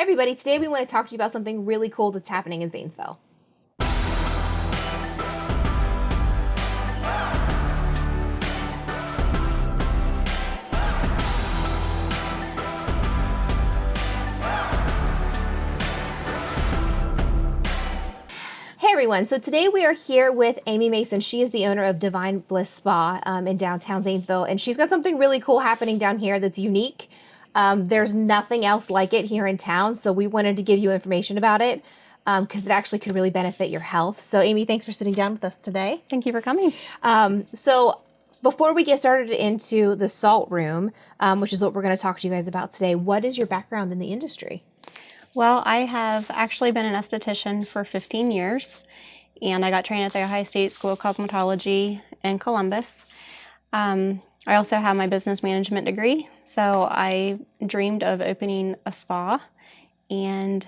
Hey everybody, today we want to talk to you about something really cool that's happening in Zanesville. Hey everyone, so today we are here with Amy Mason. She is the owner of Divine Bliss Spa in downtown Zanesville, and she's got something really cool happening down here that's unique. There's nothing else like it here in town, so we wanted to give you information about it because it actually could really benefit your health. So Amy, thanks for sitting down with us today. Thank you for coming. So before we get started into the salt room, which is what we're going to talk to you guys about today, what is your background in the industry? Well, I have actually been an esthetician for 15 years, and I got trained at the Ohio State School of Cosmetology in Columbus. I also have my business management degree, so I dreamed of opening a spa, and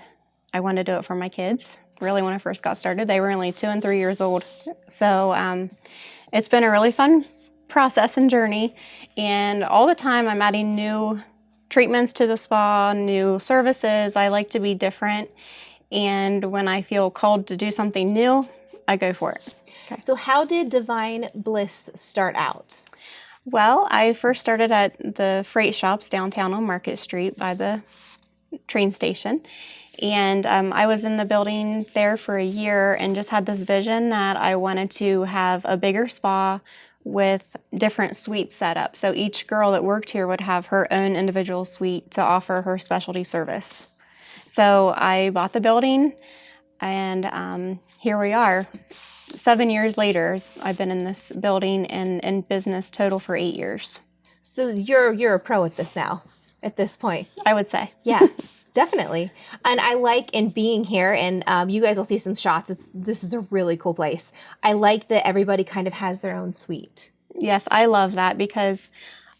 I wanted to do it for my kids. Really, when I first got started, they were only 2 and 3 years old. So it's been a really fun process and journey, and all the time I'm adding new treatments to the spa, new services. I like to be different, and when I feel called to do something new, I go for it. Okay. So how did Divine Bliss start out? Well, I first started at the freight shops downtown on Market Street by the train station, and I was in the building there for a year and just had this vision that I wanted to have a bigger spa with different suite setup. So each girl that worked here would have her own individual suite to offer her specialty service. So I bought the building, and here we are. 7 years later, I've been in this building and in business total for 8 years. So you're a pro at this now, at this point. I would say. Yeah, definitely. And I like in being here, and you guys will see some shots. This is a really cool place. I like that everybody kind of has their own suite. Yes, I love that because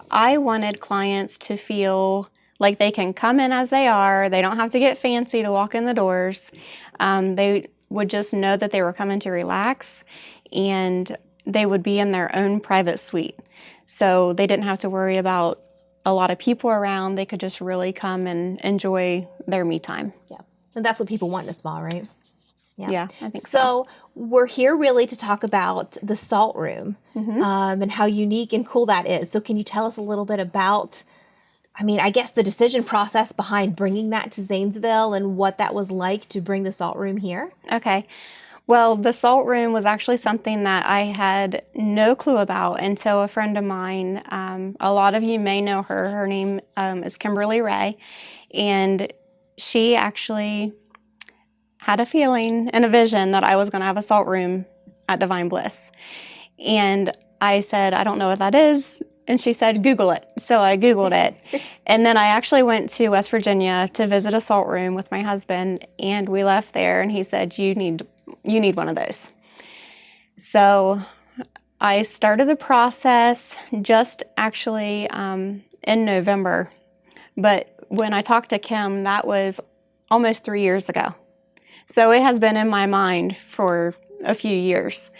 I wanted clients to feel like they can come in as they are. They don't have to get fancy to walk in the doors. They would just know that they were coming to relax, and they would be in their own private suite. So they didn't have to worry about a lot of people around. They could just really come and enjoy their me time. Yeah. And that's what people want in a spa, right? Yeah, I think so. We're here really to talk about the salt room and how unique and cool that is. So can you tell us a little bit about, I guess the decision process behind bringing that to Zanesville and what that was like to bring the salt room here? Okay. Well, the salt room was actually something that I had no clue about until a friend of mine, a lot of you may know her. Her name is Kimberly Ray, and she actually had a feeling and a vision that I was going to have a salt room at Divine Bliss. And I said, I don't know what that is. And she said, Google it. So I Googled it. And then I actually went to West Virginia to visit a salt room with my husband. And we left there, and he said, you need one of those. So I started the process just actually in November. But when I talked to Kim, that was almost 3 years ago. So it has been in my mind for a few years.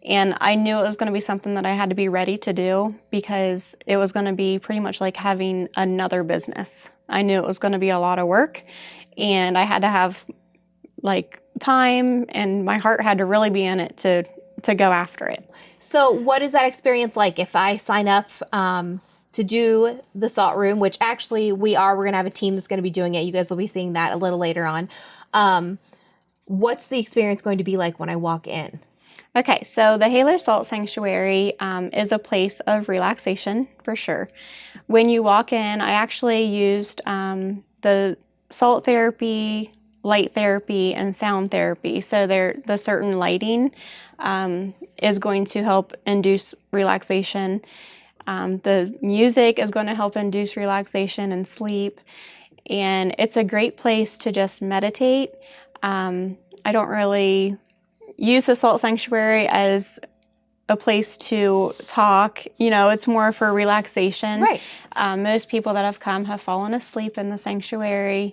And I knew it was going to be something that I had to be ready to do because it was going to be pretty much like having another business. I knew it was going to be a lot of work, and I had to have like time, and my heart had to really be in it to go after it. So what is that experience like if I sign up to do the salt room, which actually we're going to have a team that's going to be doing it. You guys will be seeing that a little later on. What's the experience going to be like when I walk in? Okay, so the Halo Salt Sanctuary is a place of relaxation for sure. When you walk in, I actually used the salt therapy, light therapy, and sound therapy. So the certain lighting is going to help induce relaxation. The music is going to help induce relaxation and sleep. And it's a great place to just meditate. I don't really use the Salt Sanctuary as a place to talk. It's more for relaxation. Right. Most people that have come have fallen asleep in the sanctuary.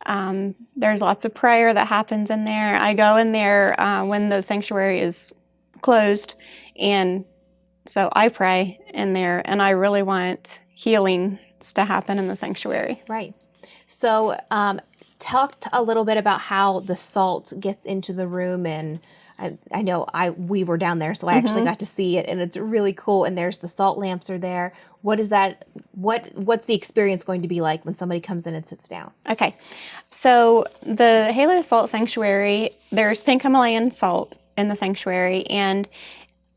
There's lots of prayer that happens in there. I go in there when the sanctuary is closed, and so I pray in there, and I really want healing to happen in the sanctuary. Right. So talked a little bit about how the salt gets into the room, and I know we were down there, so I actually got to see it, and it's really cool. And there's the salt lamps are there. What is that? What's the experience going to be like when somebody comes in and sits down? Okay, so the Halo Salt Sanctuary, there's pink Himalayan salt in the sanctuary, and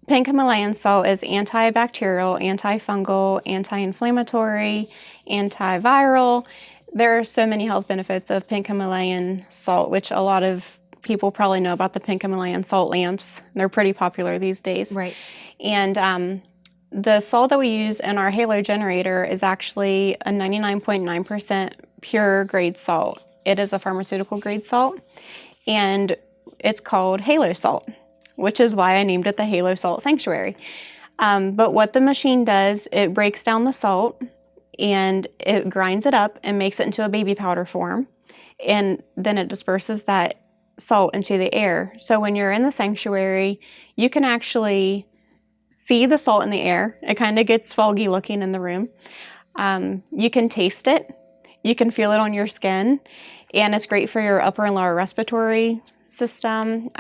pink Himalayan salt is antibacterial, antifungal, anti-inflammatory, antiviral. There are so many health benefits of pink Himalayan salt, which a lot of people probably know about the pink Himalayan salt lamps. They're pretty popular these days. Right. And the salt that we use in our Halo generator is actually a 99.9% pure grade salt. It is a pharmaceutical grade salt, and it's called Halo salt, which is why I named it the Halo Salt Sanctuary. But what the machine does, it breaks down the salt and it grinds it up and makes it into a baby powder form. And then it disperses that salt into the air. So when you're in the sanctuary, you can actually see the salt in the air. It kind of gets foggy looking in the room. You can taste it. You can feel it on your skin. And it's great for your upper and lower respiratory system.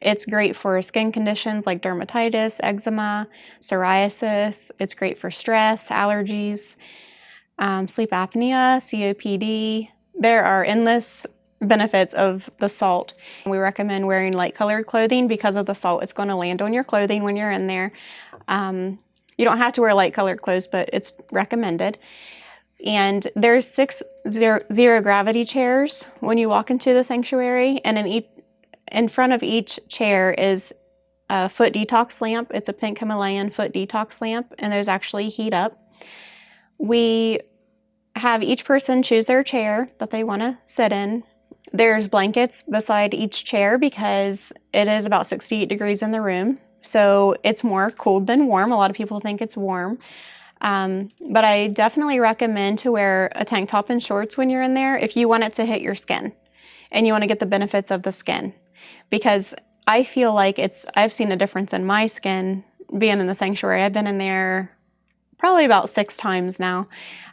It's great for skin conditions like dermatitis, eczema, psoriasis. It's great for stress, allergies, sleep apnea, COPD. There are endless benefits of the salt. We recommend wearing light colored clothing because of the salt. It's going to land on your clothing when you're in there. You don't have to wear light colored clothes, but it's recommended. And there's 6 zero gravity chairs when you walk into the sanctuary, and in front of each chair is a foot detox lamp. It's a pink Himalayan foot detox lamp, and there's actually heat up. We have each person choose their chair that they want to sit in. There's blankets beside each chair because it is about 68 degrees in the room. So it's more cold than warm. A lot of people think it's warm. But I definitely recommend to wear a tank top and shorts when you're in there if you want it to hit your skin and you want to get the benefits of the skin. Because I feel like I've seen a difference in my skin being in the sanctuary. I've been in there probably about 6 times now.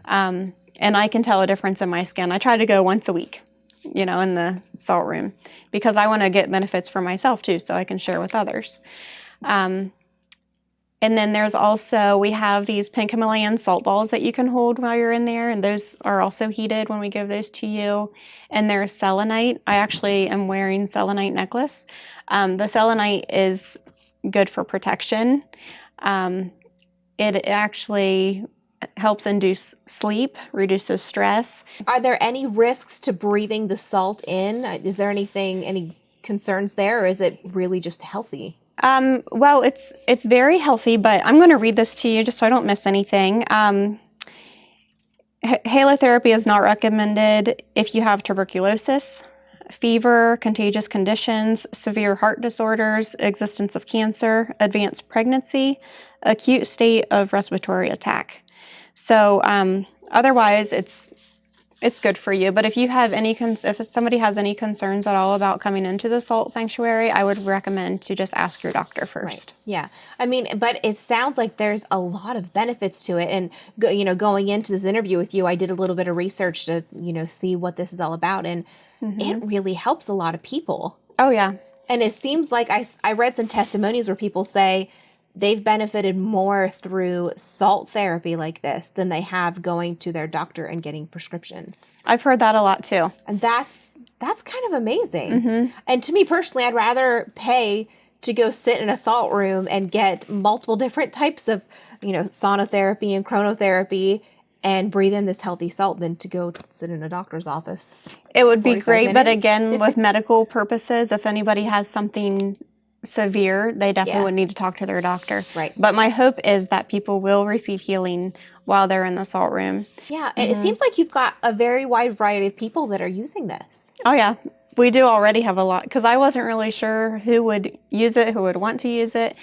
And I can tell a difference in my skin. I try to go once a week, in the salt room because I want to get benefits for myself too, so I can share with others. And then there's also, we have these pink Himalayan salt balls that you can hold while you're in there, and those are also heated when we give those to you. And there's selenite. I actually am wearing selenite necklace. The selenite is good for protection. It actually helps induce sleep, reduces stress. Are there any risks to breathing the salt in? Is there any concerns there, or is it really just healthy? Well, it's very healthy, but I'm going to read this to you just so I don't miss anything. Halotherapy is not recommended if you have tuberculosis, fever, contagious conditions, severe heart disorders, existence of cancer, advanced pregnancy, acute state of respiratory attack. So otherwise, it's good for you. But if you have if somebody has any concerns at all about coming into the salt sanctuary, I would recommend to just ask your doctor first. Right. Yeah. I mean, but it sounds like there's a lot of benefits to it. And, going into this interview with you, I did a little bit of research to, see what this is all about. And it really helps a lot of people. Oh, yeah. And it seems like I read some testimonies where people say they've benefited more through salt therapy like this than they have going to their doctor and getting prescriptions. I've heard that a lot too. And that's kind of amazing. And to me personally, I'd rather pay to go sit in a salt room and get multiple different types of, sauna therapy and chronotherapy and breathe in this healthy salt than to go sit in a doctor's office. It would be great, but again, with medical purposes, if anybody has something severe, they definitely would need to talk to their doctor. Right. But my hope is that people will receive healing while they're in the salt room. Yeah, and it seems like you've got a very wide variety of people that are using this. Oh, yeah. We do already have a lot, because I wasn't really sure who would use it, who would want to use it.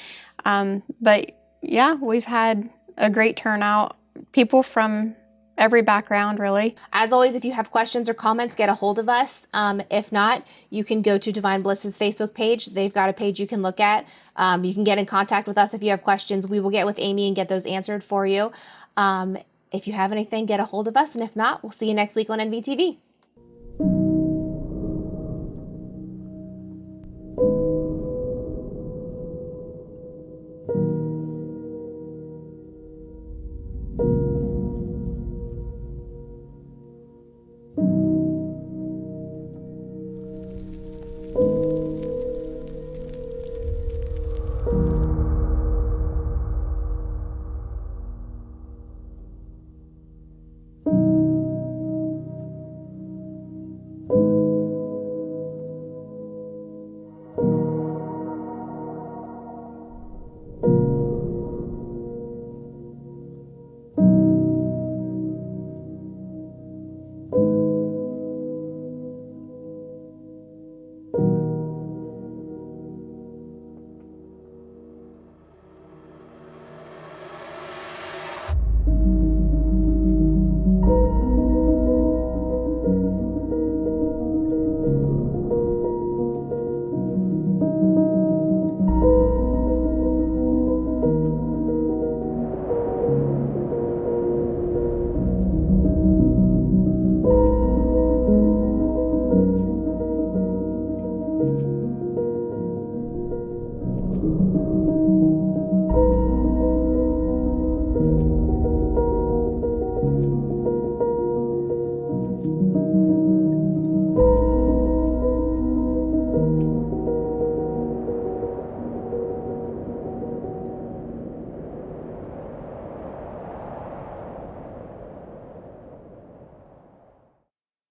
But yeah, we've had a great turnout. People from every background, really. As always, if you have questions or comments, get a hold of us. If not, you can go to Divine Bliss's Facebook page. They've got a page you can look at. You can get in contact with us if you have questions. We will get with Amy and get those answered for you. If you have anything, get a hold of us. And if not, we'll see you next week on NVTV.